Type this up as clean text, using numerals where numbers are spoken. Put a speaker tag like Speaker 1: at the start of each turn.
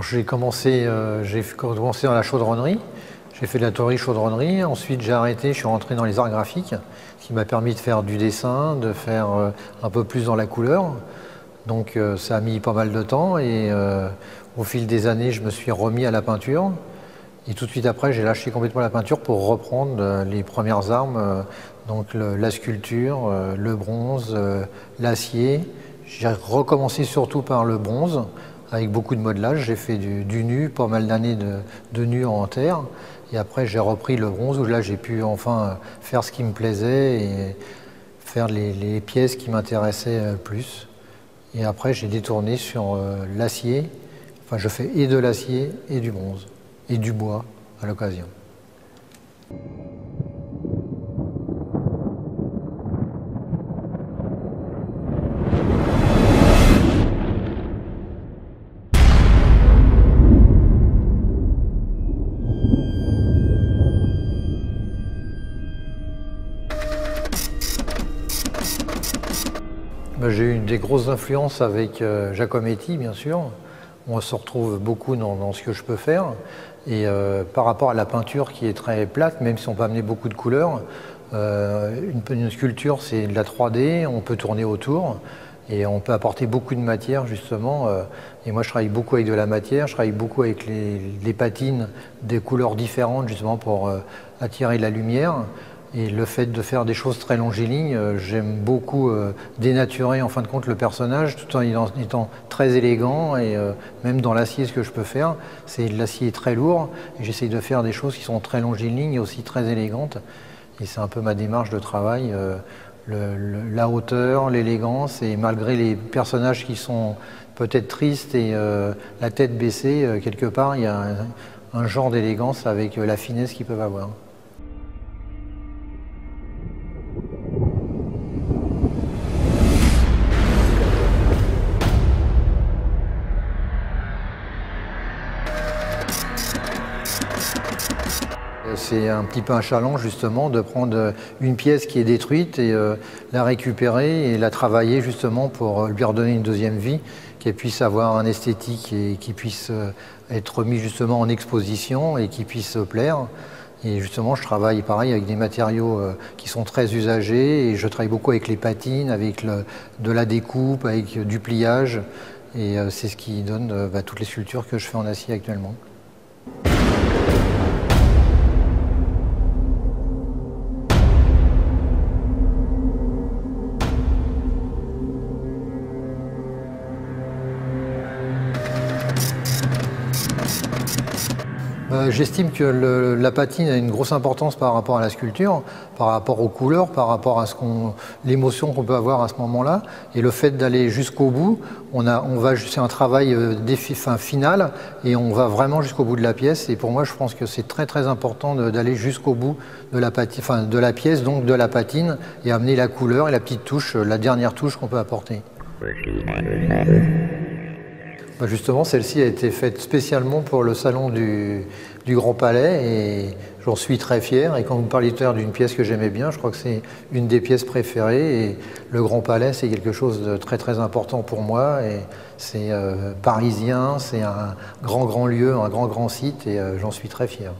Speaker 1: J'ai commencé dans la chaudronnerie. J'ai fait de la tôlerie chaudronnerie. Ensuite, j'ai arrêté, je suis rentré dans les arts graphiques, ce qui m'a permis de faire du dessin, de faire un peu plus dans la couleur. Donc ça a mis pas mal de temps et au fil des années, je me suis remis à la peinture. Et tout de suite après, j'ai lâché complètement la peinture pour reprendre les premières armes, donc la sculpture, le bronze, l'acier. J'ai recommencé surtout par le bronze, avec beaucoup de modelage. J'ai fait du nu, pas mal d'années de nu en terre. Et après, j'ai repris le bronze, où là, j'ai pu enfin faire ce qui me plaisait et faire les pièces qui m'intéressaient plus. Et après, j'ai détourné sur l'acier. Enfin, je fais et de l'acier et du bronze, et du bois à l'occasion. J'ai eu des grosses influences avec Giacometti, bien sûr. On se retrouve beaucoup dans ce que je peux faire. Et par rapport à la peinture qui est très plate, même si on peut amener beaucoup de couleurs, une sculpture, c'est de la 3D, on peut tourner autour et on peut apporter beaucoup de matière, justement. Et moi, je travaille beaucoup avec de la matière, je travaille beaucoup avec les patines des couleurs différentes, justement, pour attirer la lumière. Et le fait de faire des choses très longilignes, j'aime beaucoup dénaturer en fin de compte le personnage tout en étant très élégant et même dans l'acier, ce que je peux faire, c'est de l'acier très lourd et j'essaye de faire des choses qui sont très longilignes et aussi très élégantes. Et c'est un peu ma démarche de travail, la hauteur, l'élégance et malgré les personnages qui sont peut-être tristes et la tête baissée, quelque part il y a un genre d'élégance avec la finesse qu'ils peuvent avoir. C'est un petit peu un challenge justement de prendre une pièce qui est détruite et la récupérer et la travailler justement pour lui redonner une deuxième vie, qu'elle puisse avoir un esthétique et qui puisse être mis justement en exposition et qui puisse plaire. Et justement, je travaille pareil avec des matériaux qui sont très usagés et je travaille beaucoup avec les patines, avec de la découpe, avec du pliage et c'est ce qui donne toutes les sculptures que je fais en acier actuellement. J'estime que la patine a une grosse importance par rapport à la sculpture, par rapport aux couleurs, par rapport à l'émotion qu'on peut avoir à ce moment-là. Et le fait d'aller jusqu'au bout, c'est un travail final et on va vraiment jusqu'au bout de la pièce. Et pour moi, je pense que c'est très très important d'aller jusqu'au bout de la pièce, donc de la patine, et amener la couleur et la petite touche, la dernière touche qu'on peut apporter. Justement, celle-ci a été faite spécialement pour le salon du Grand Palais et j'en suis très fier. Et quand vous parliez tout à l'heure d'une pièce que j'aimais bien, je crois que c'est une des pièces préférées. Et le Grand Palais, c'est quelque chose de très très important pour moi. Et c'est parisien, c'est un grand lieu, un grand site et j'en suis très fier.